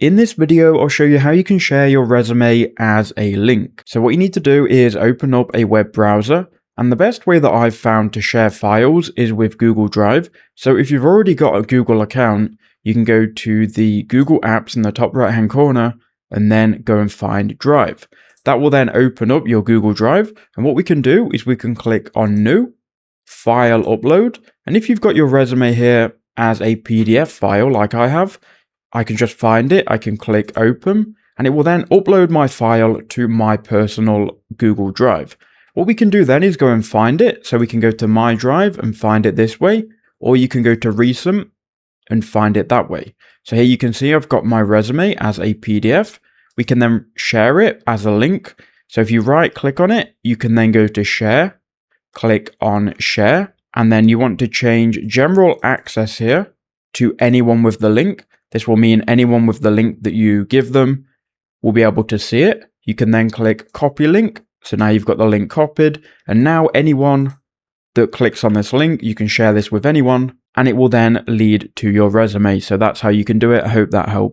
In this video, I'll show you how you can share your resume as a link. So what you need to do is open up a web browser, and the best way that I've found to share files is with Google Drive. So if you've already got a Google account, you can go to the Google Apps in the top right hand corner and then go and find Drive. That will then open up your Google Drive, and what we can do is we can click on New, File Upload, and if you've got your resume here as a PDF file like I have, I can just find it, I can click Open, and it will then upload my file to my personal Google Drive. What we can do then is go and find it, so we can go to My Drive and find it this way, or you can go to Recent and find it that way. So here you can see I've got my resume as a PDF. We can then share it as a link. So if you right click on it, you can then go to Share, click on Share, and then you want to change General Access here to anyone with the link. This will mean anyone with the link that you give them will be able to see it. You can then click Copy Link. So now you've got the link copied, and now anyone that clicks on this link, you can share this with anyone, and it will then lead to your resume. So that's how you can do it. I hope that helped.